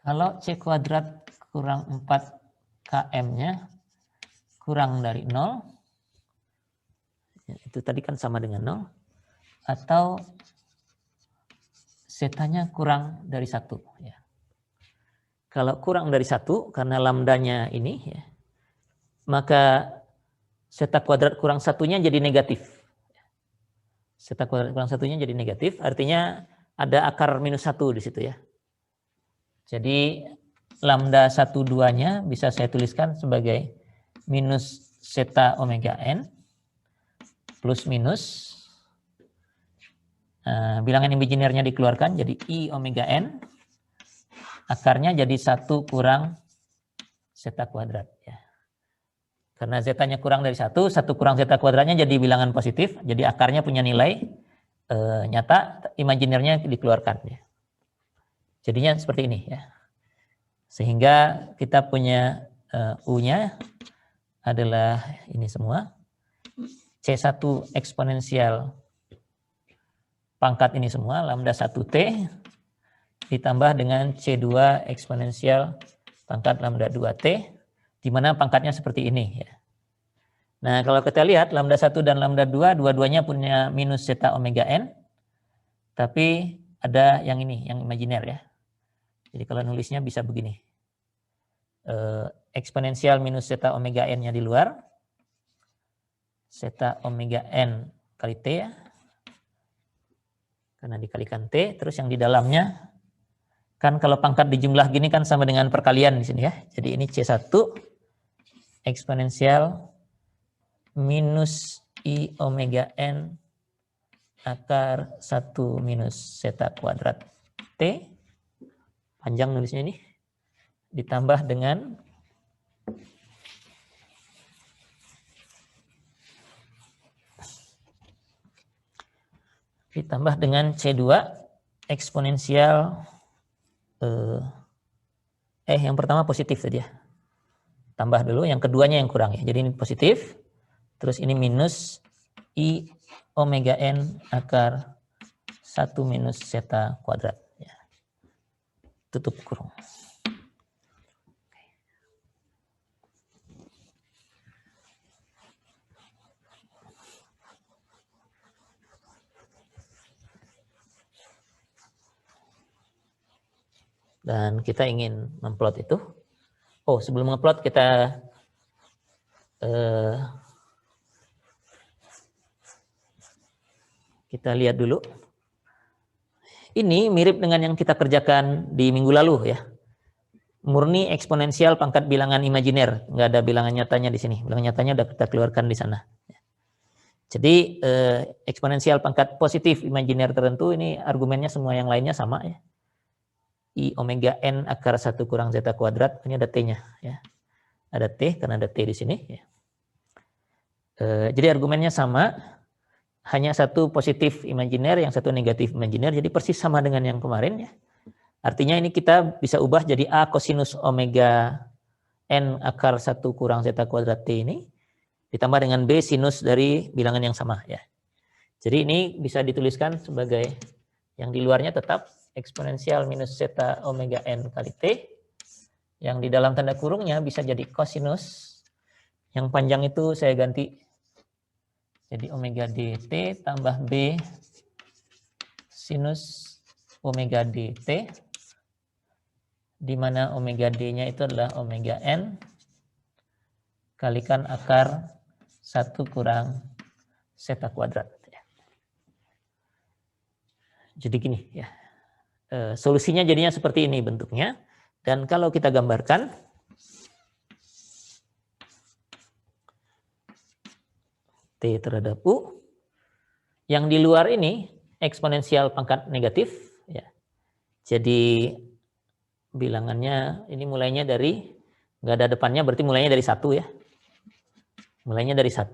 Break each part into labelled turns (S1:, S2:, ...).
S1: Kalau C kuadrat kurang 4 km-nya kurang dari 0, itu tadi kan sama dengan 0, atau setanya kurang dari 1. Ya. Kalau kurang dari 1, karena lambdanya ini, ya, maka seta kuadrat kurang satunya jadi negatif. Seta kuadrat kurang satunya jadi negatif, artinya ada akar minus 1 di situ ya. Jadi lambda 1,2-nya bisa saya tuliskan sebagai minus seta omega n plus minus bilangan imajinernya dikeluarkan jadi I omega n, akarnya jadi 1 kurang zeta kuadrat. Ya. Karena zetanya kurang dari 1 kurang zeta kuadratnya jadi bilangan positif, jadi akarnya punya nilai nyata, imajinernya dikeluarkan. Ya. Jadinya seperti ini. Ya. Sehingga kita punya U-nya adalah ini semua, C1 eksponensial pangkat ini semua, lambda 1T, ditambah dengan C2 eksponensial pangkat lambda 2T, di mana pangkatnya seperti ini. Ya. Nah, kalau kita lihat lambda 1 dan lambda 2, dua-duanya punya minus zeta omega n, tapi ada yang ini, yang imajiner ya. Jadi kalau nulisnya bisa begini. Eksponensial minus zeta omega n-nya di luar, zeta omega n kali T ya, karena dikalikan T, terus yang di dalamnya, kan kalau pangkat dijumlah gini kan sama dengan perkalian di sini ya. Jadi ini C1 eksponensial minus I omega n akar 1 minus zeta kuadrat T, panjang nulisnya ini, ditambah dengan C2 eksponensial yang pertama positif tadi ya. Tambah dulu, yang keduanya yang kurang ya. Jadi ini positif, terus ini minus I omega n akar 1 minus zeta kuadrat. Ya. Tutup kurung. Dan kita ingin memplot itu. Oh, sebelum ngeplot kita lihat dulu. Ini mirip dengan yang kita kerjakan di minggu lalu ya. Murni eksponensial pangkat bilangan imajiner, nggak ada bilangan nyatanya di sini. Bilangan nyatanya udah kita keluarkan di sana. Jadi eksponensial pangkat positif imajiner tertentu ini argumennya semua yang lainnya sama ya. I omega n akar 1 kurang zeta kuadrat, ini ada T-nya ya. Ada T karena ada T di sini ya. Jadi argumennya sama, hanya satu positif imajiner, yang satu negatif imajiner, jadi persis sama dengan yang kemarin ya. Artinya ini kita bisa ubah jadi A kosinus omega n akar 1 kurang zeta kuadrat T ini, ditambah dengan B sinus dari bilangan yang sama ya. Jadi ini bisa dituliskan sebagai yang di luarnya tetap eksponensial minus zeta omega n kali T, yang di dalam tanda kurungnya bisa jadi kosinus, yang panjang itu saya ganti jadi omega dt tambah B sinus omega dt, di mana omega d-nya itu adalah omega n kalikan akar 1 kurang zeta kuadrat. Jadi gini ya. Solusinya jadinya seperti ini bentuknya. Dan kalau kita gambarkan, T terhadap U, yang di luar ini eksponensial pangkat negatif. Ya. Jadi bilangannya ini mulainya dari, nggak ada depannya, berarti mulainya dari 1 ya. Mulainya dari 1.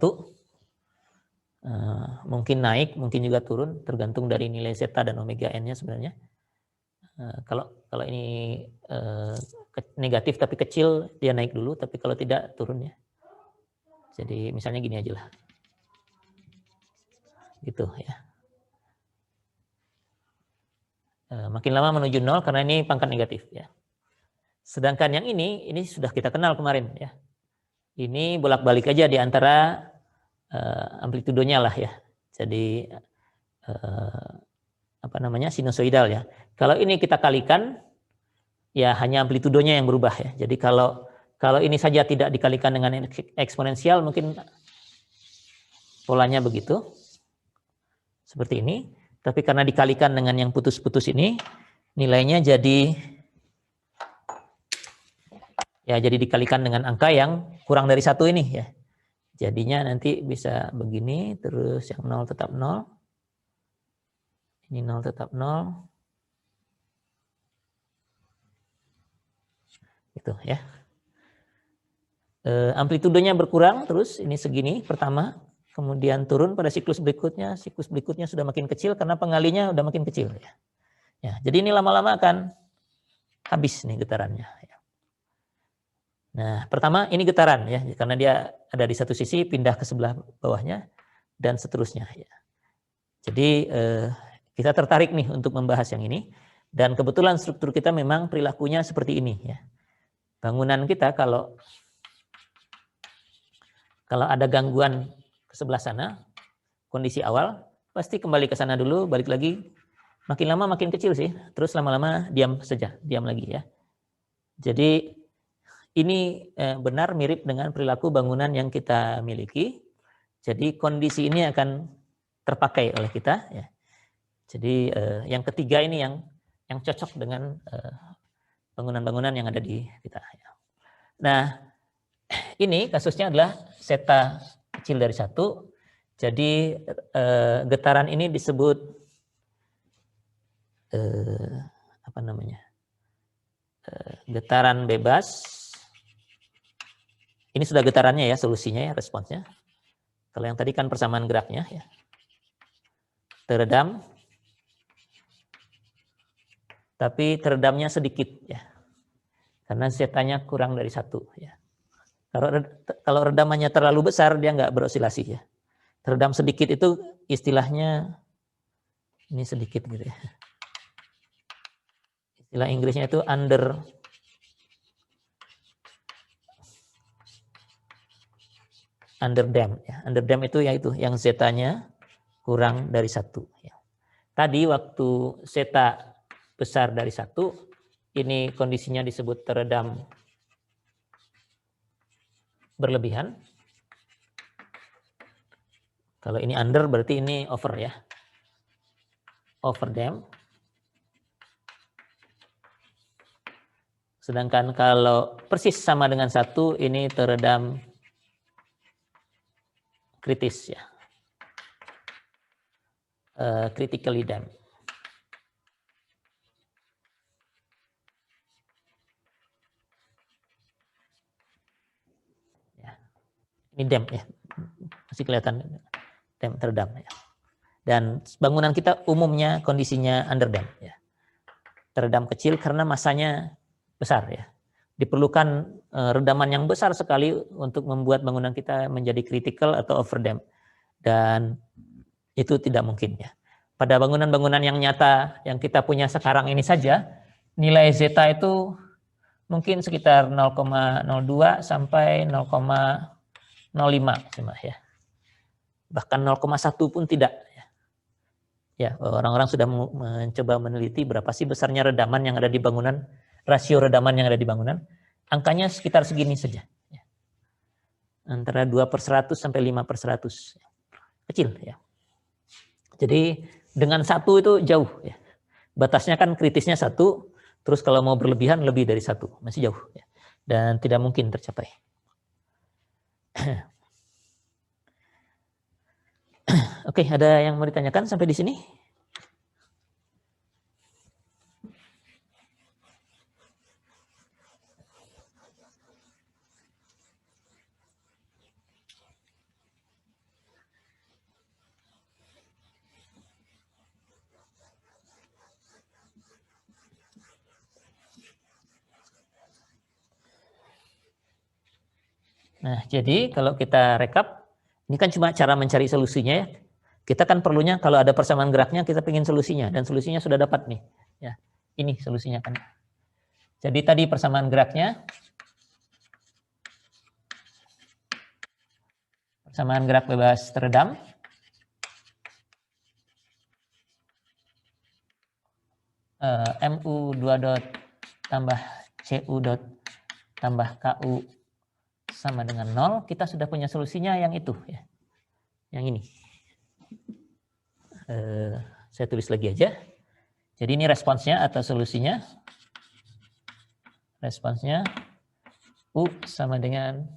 S1: Mungkin naik, mungkin juga turun, tergantung dari nilai zeta dan omega n-nya sebenarnya. Kalau ini negatif tapi kecil, dia naik dulu, tapi kalau tidak turun ya. Jadi misalnya gini aja lah. Gitu ya. Makin lama menuju 0 karena ini pangkat negatif ya. Sedangkan yang ini sudah kita kenal kemarin ya. Ini bolak-balik aja di antara amplitudonya lah ya. Jadi apa namanya, sinusoidal ya. Kalau ini kita kalikan, ya hanya amplitudonya yang berubah ya. Jadi kalau ini saja tidak dikalikan dengan eksponensial, mungkin polanya begitu, seperti ini. Tapi karena dikalikan dengan yang putus-putus ini, nilainya jadi dikalikan dengan angka yang kurang dari 1 ini ya. Jadinya nanti bisa begini, terus yang 0 tetap 0. Ini 0 tetap 0. Gitu ya. Amplitudenya berkurang terus, ini segini pertama, kemudian turun pada siklus berikutnya sudah makin kecil karena pengalinya udah makin kecil ya. Ya, jadi ini lama-lama akan habis nih getarannya ya. Nah, pertama ini getaran ya, karena dia ada di satu sisi pindah ke sebelah bawahnya dan seterusnya ya. Jadi kita tertarik nih untuk membahas yang ini, dan kebetulan struktur kita memang perilakunya seperti ini ya. Bangunan kita kalau ada gangguan ke sebelah sana, kondisi awal pasti kembali ke sana dulu, balik lagi, makin lama makin kecil sih, terus lama-lama diam lagi ya. Jadi ini benar mirip dengan perilaku bangunan yang kita miliki. Jadi kondisi ini akan terpakai oleh kita ya. Jadi yang ketiga ini yang cocok dengan bangunan-bangunan yang ada di kita ya. Nah, ini kasusnya adalah zeta kecil dari 1. Jadi getaran ini disebut apa namanya? Getaran bebas. Ini sudah getarannya ya, solusinya ya, responsnya. Kalau yang tadi kan persamaan geraknya ya. Teredam. Tapi teredamnya sedikit ya. Karena zetanya kurang dari 1 ya. Kalau redamannya terlalu besar, dia nggak berosilasi ya. Teredam sedikit itu istilahnya ini sedikit gitu ya. Istilah Inggrisnya itu underdam ya. Underdam itu yaitu yang zetanya kurang dari 1 ya. Tadi waktu zeta besar dari 1, ini kondisinya disebut teredam berlebihan. Kalau ini under berarti ini over ya. Overdam. Sedangkan kalau persis sama dengan 1, ini teredam kritis ya. Critically damp. Ini damp ya, masih kelihatan damp, teredam ya. Dan bangunan kita umumnya kondisinya underdam ya. Teredam kecil karena masanya besar ya. Diperlukan redaman yang besar sekali untuk membuat bangunan kita menjadi critical atau overdam. Dan itu tidak mungkin ya. Pada bangunan-bangunan yang nyata yang kita punya sekarang ini saja, nilai zeta itu mungkin sekitar 0,02 sampai 0,05 cuma ya. Bahkan 0,1 pun tidak ya. Ya, orang-orang sudah mencoba meneliti berapa sih besarnya redaman yang ada di bangunan, rasio redaman yang ada di bangunan. Angkanya sekitar segini saja ya. Antara 2/100 sampai 5/100. Kecil ya. Jadi dengan 1 itu jauh ya. Batasnya kan kritisnya 1, terus kalau mau berlebihan lebih dari 1, masih jauh ya. Dan tidak mungkin tercapai. Oke, ada yang mau ditanyakan sampai di sini? Nah, jadi kalau kita rekap, ini kan cuma cara mencari solusinya ya. Kita kan perlunya kalau ada persamaan geraknya, kita pengen solusinya, dan solusinya sudah dapat nih. Ya, ini solusinya kan. Jadi tadi persamaan geraknya, persamaan gerak bebas teredam. MU2 dot tambah CU dot tambah KU sama dengan 0, kita sudah punya solusinya yang itu, ya. Yang ini. Saya tulis lagi aja. Jadi ini responsnya atau solusinya. Responsnya U sama dengan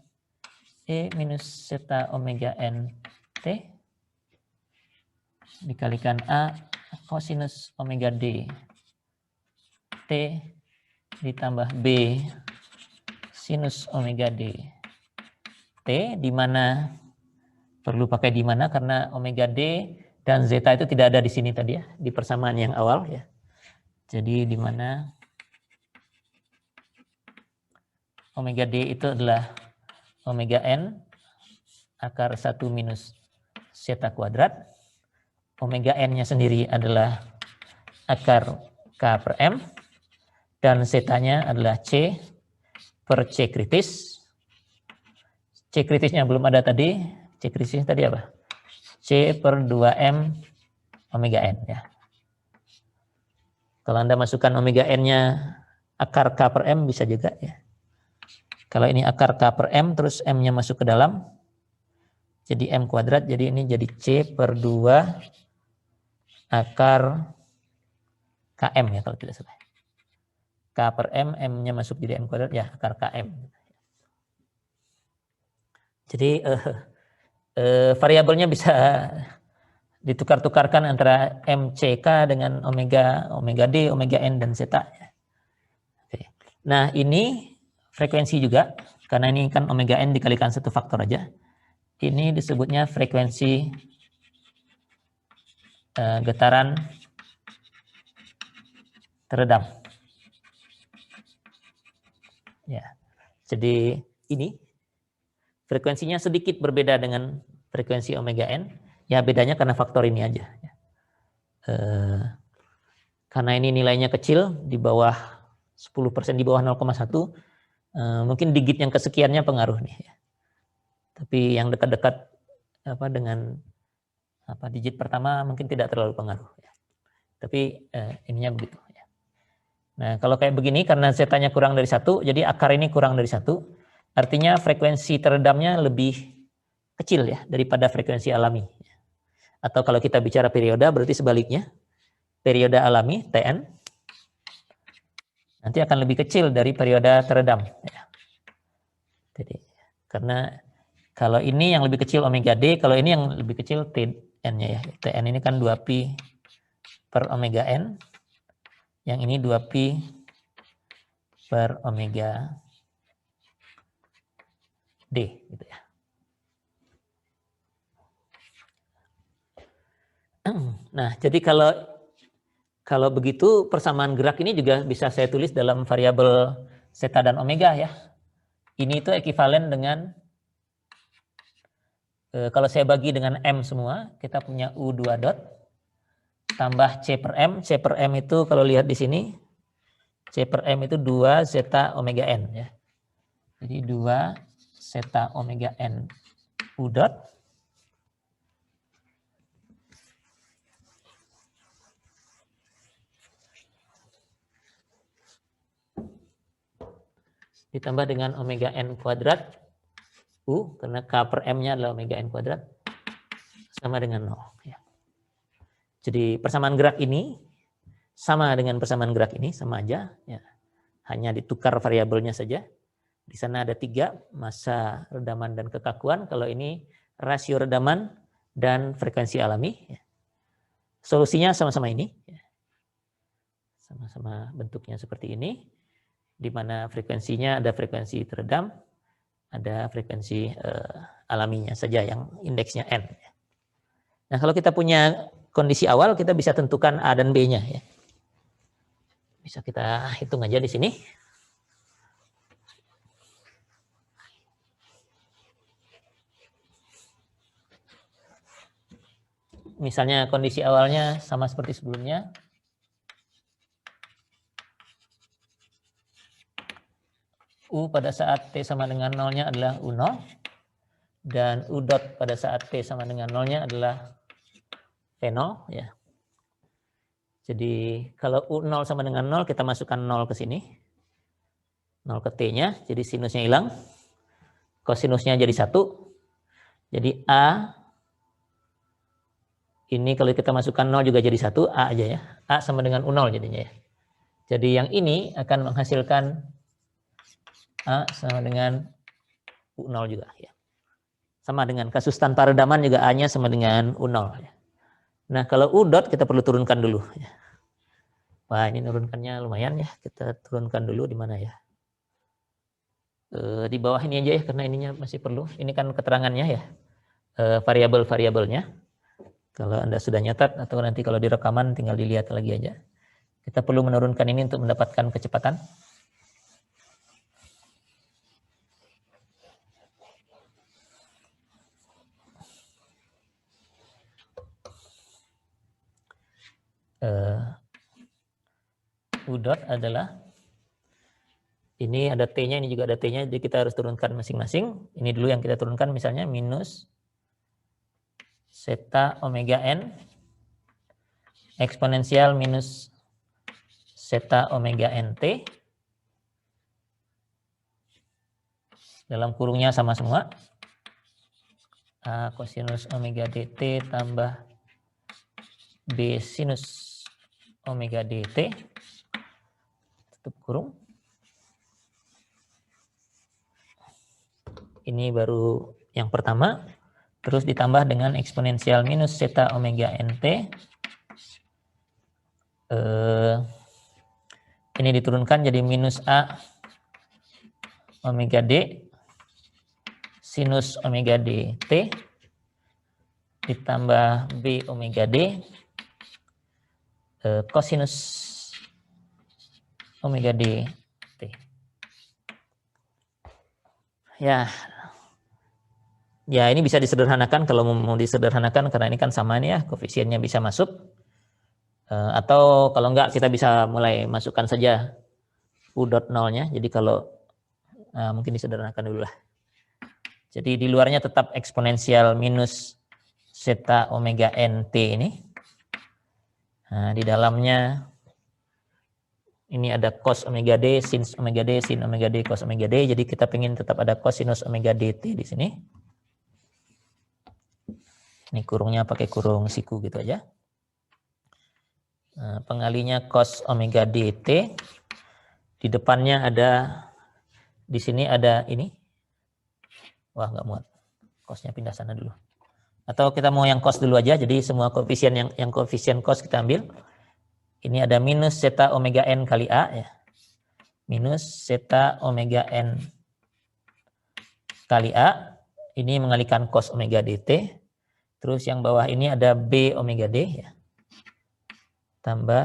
S1: E minus zeta omega N T dikalikan A kosinus omega D T ditambah B sinus omega D T, di mana perlu pakai di mana karena omega D dan zeta itu tidak ada di sini tadi ya, di persamaan yang awal ya. Jadi di mana omega D itu adalah omega N akar 1 minus zeta kuadrat. Omega N-nya sendiri adalah akar K per M. Dan zetanya adalah C per C kritis. C kritisnya belum ada tadi. C kritisnya tadi apa? C per 2M omega N. Ya. Kalau Anda masukkan omega N-nya akar K per M bisa juga. Ya. Kalau ini akar K per M, terus M-nya masuk ke dalam. Jadi M kuadrat, jadi ini jadi C per 2 akar KM ya kalau tidak salah. K per M, M-nya masuk jadi M kuadrat, ya akar KM. Jadi variabelnya bisa ditukar-tukarkan antara MCK dengan omega D, omega N, dan zeta. Oke. Nah ini frekuensi juga, karena ini kan omega N dikalikan satu faktor aja. Ini disebutnya frekuensi getaran teredam. Ya, jadi ini frekuensinya sedikit berbeda dengan frekuensi omega N. Ya bedanya karena faktor ini aja. Karena ini nilainya kecil, di bawah 10%, di bawah 0,1, mungkin digit yang kesekiannya pengaruh nih. Ya. Tapi yang dekat-dekat dengan digit pertama mungkin tidak terlalu pengaruh. Ya. Tapi ininya begitu. Ya. Nah kalau kayak begini karena zetanya kurang dari 1, jadi akar ini kurang dari 1, artinya frekuensi teredamnya lebih kecil ya daripada frekuensi alami. Atau kalau kita bicara perioda berarti sebaliknya. Periode alami Tn nanti akan lebih kecil dari periode teredam. Ya. Jadi karena kalau ini yang lebih kecil omega D, kalau ini yang lebih kecil Tn-nya ya. Tn ini kan 2pi per omega N. Yang ini 2pi per omega D gitu ya. Nah, jadi kalau begitu persamaan gerak ini juga bisa saya tulis dalam variabel zeta dan omega ya. Ini itu ekuivalen dengan kalau saya bagi dengan M semua, kita punya U2 dot tambah C per M. C per M itu kalau lihat di sini, C per M itu 2 zeta omega N ya. Jadi 2 zeta omega N U dot ditambah dengan omega N kuadrat U, karena K per M-nya adalah omega N kuadrat, sama dengan 0. Ya. Jadi persamaan gerak ini sama dengan persamaan gerak ini, sama aja. Ya. Hanya ditukar variabelnya saja. Di sana ada 3, massa, redaman, dan kekakuan. Kalau ini rasio redaman dan frekuensi alami. Ya. Solusinya sama-sama ini. Ya. Sama-sama bentuknya seperti ini. Di mana frekuensinya ada frekuensi teredam, ada frekuensi alaminya saja yang indeksnya N. Nah kalau kita punya kondisi awal, kita bisa tentukan A dan B-nya. Ya. Bisa kita hitung aja di sini. Misalnya kondisi awalnya sama seperti sebelumnya. U pada saat T sama dengan 0-nya adalah U0. Dan U dot pada saat T sama dengan 0-nya adalah V0. Ya. Jadi kalau U0 sama dengan 0, kita masukkan 0 ke sini. 0 ke T-nya, jadi sinusnya hilang. Kosinusnya jadi 1. Jadi A, ini kalau kita masukkan 0 juga jadi 1, A aja ya. A sama dengan U0 jadinya ya. Jadi yang ini akan menghasilkan A sama dengan U0 juga ya. Sama dengan kasus tanpa redaman juga A-nya sama dengan U0 ya. Nah, kalau U dot kita perlu turunkan dulu ya. Wah, ini nurunkannya lumayan ya. Kita turunkan dulu di mana ya? Di bawah ini aja ya, karena ininya masih perlu. Ini kan keterangannya ya. Variabel-variabelnya. Kalau Anda sudah nyatat atau nanti kalau di rekaman tinggal dilihat lagi aja. Kita perlu menurunkan ini untuk mendapatkan kecepatan. U dot adalah, ini ada T-nya, ini juga ada T-nya, jadi kita harus turunkan masing-masing. Ini dulu yang kita turunkan, misalnya minus zeta omega n eksponensial minus zeta omega nt. Dalam kurungnya sama semua. A kosinus omega dt tambah B sinus omega dt. Tutup kurung. Ini baru yang pertama. Terus ditambah dengan eksponensial minus zeta omega nt. Ini diturunkan jadi minus A omega D sinus omega dt ditambah B omega D kosinus omega dt. Ya ini bisa disederhanakan kalau mau disederhanakan, karena ini kan sama nih ya, koefisiennya bisa masuk. Atau kalau enggak, kita bisa mulai masukkan saja U dot 0-nya. Jadi kalau mungkin disederhanakan dulu lah. Jadi di luarnya tetap eksponensial minus zeta omega nt ini. Nah, di dalamnya ini ada cos omega d, sin omega d, sin omega d, cos omega d. Jadi kita pengen tetap ada cosinus omega dt di sini. Ini kurungnya pakai kurung siku gitu aja. Nah, pengalinya cos omega dt. Di depannya ada, di sini ada ini. Wah, nggak muat. Cosnya pindah sana dulu. Atau kita mau yang cos dulu aja. Jadi semua koefisien yang koefisien cos kita ambil. Ini ada minus zeta omega n kali A ya. Minus zeta omega n kali A. Ini mengalikan cos omega dt. Terus yang bawah ini ada B omega D ya. Tambah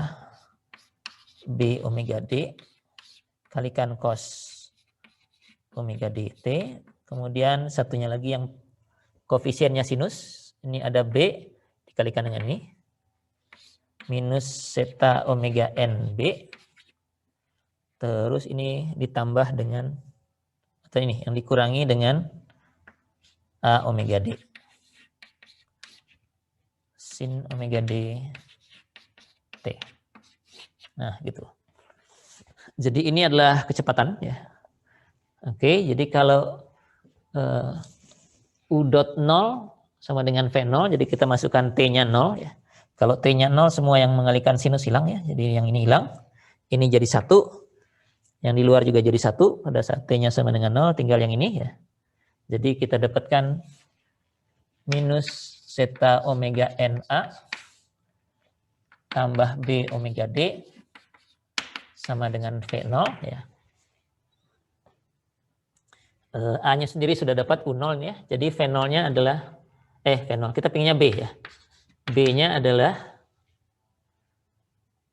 S1: B omega D kalikan cos omega dt. Kemudian satunya lagi yang koefisiennya sinus. Ini ada B dikalikan dengan ini. Minus zeta omega NB. Terus ini ditambah dengan, atau ini yang dikurangi dengan A omega D. Sin omega D T. Nah, gitu. Jadi ini adalah kecepatan ya. Oke, jadi kalau U dot 0 sama dengan V0, jadi kita masukkan T-nya 0 ya. Kalau T-nya 0, semua yang mengalihkan sinus hilang ya. Jadi yang ini hilang. Ini jadi 1. Yang di luar juga jadi 1. Pada saat T-nya sama dengan 0, tinggal yang ini ya. Jadi kita dapatkan minus zeta omega NA tambah B omega D sama dengan V0 ya. A-nya sendiri sudah dapat U0 ya. Jadi V0-nya adalah V0. Kita pinginnya B ya. B-nya adalah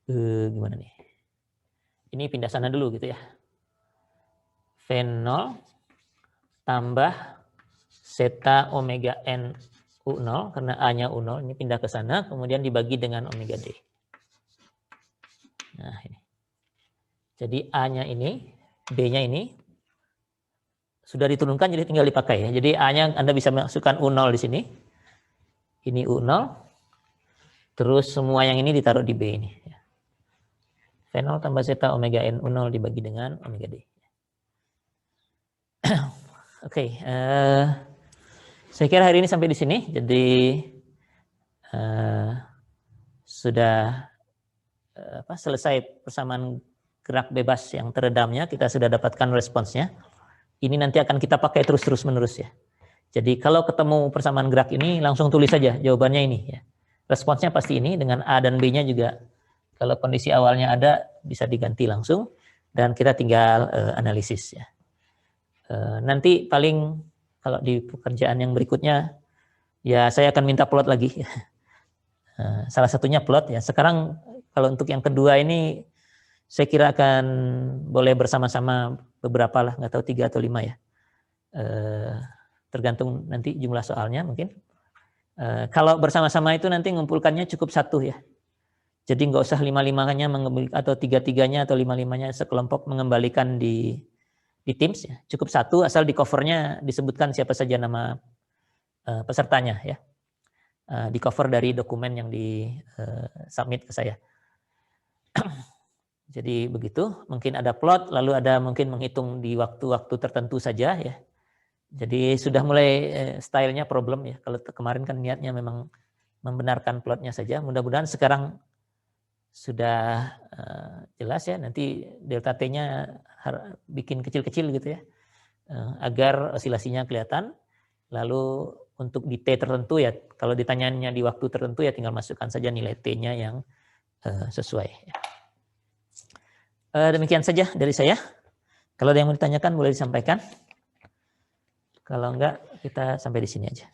S1: gimana nih? Ini pindah sana dulu gitu ya. V0 tambah zeta omega N U0, karena A-nya U0, ini pindah ke sana, kemudian dibagi dengan omega D. Nah, ini. Jadi A-nya ini, B-nya ini, sudah diturunkan jadi tinggal dipakai ya. Jadi A-nya Anda bisa masukkan U0 di sini. Ini U0. Terus semua yang ini ditaruh di B ini. V0 tambah zeta omega N U0 dibagi dengan omega D. Oke, saya kira hari ini sampai di sini. Jadi sudah selesai persamaan gerak bebas yang teredamnya. Kita sudah dapatkan responsnya. Ini nanti akan kita pakai terus menerus ya. Jadi kalau ketemu persamaan gerak ini langsung tulis saja jawabannya ini ya. Responsnya pasti ini dengan A dan B-nya juga. Kalau kondisi awalnya ada bisa diganti langsung dan kita tinggal analisis ya. Nanti paling kalau di pekerjaan yang berikutnya ya saya akan minta plot lagi. Salah satunya plot ya. Sekarang kalau untuk yang kedua ini saya kira akan boleh bersama-sama beberapa lah, nggak tahu 3 atau 5 ya. Tergantung nanti jumlah soalnya mungkin. Kalau bersama-sama itu nanti ngumpulkannya cukup 1 ya. Jadi nggak usah 5-5-nya atau 3-3-nya atau 5-5-nya sekelompok mengembalikan di Teams ya. Cukup 1 asal di covernya disebutkan siapa saja nama pesertanya ya. Di cover dari dokumen yang di submit ke saya. Jadi begitu, mungkin ada plot, lalu ada mungkin menghitung di waktu-waktu tertentu saja ya. Jadi sudah mulai stylenya problem ya. Kalau kemarin kan niatnya memang membenarkan plotnya saja. Mudah-mudahan sekarang sudah jelas ya. Nanti delta T-nya bikin kecil-kecil gitu ya. Agar osilasinya kelihatan. Lalu untuk di T tertentu ya, kalau ditanyanya di waktu tertentu ya tinggal masukkan saja nilai T-nya yang sesuai. Demikian saja dari saya. Kalau ada yang mau ditanyakan boleh disampaikan. Kalau enggak, kita sampai di sini aja.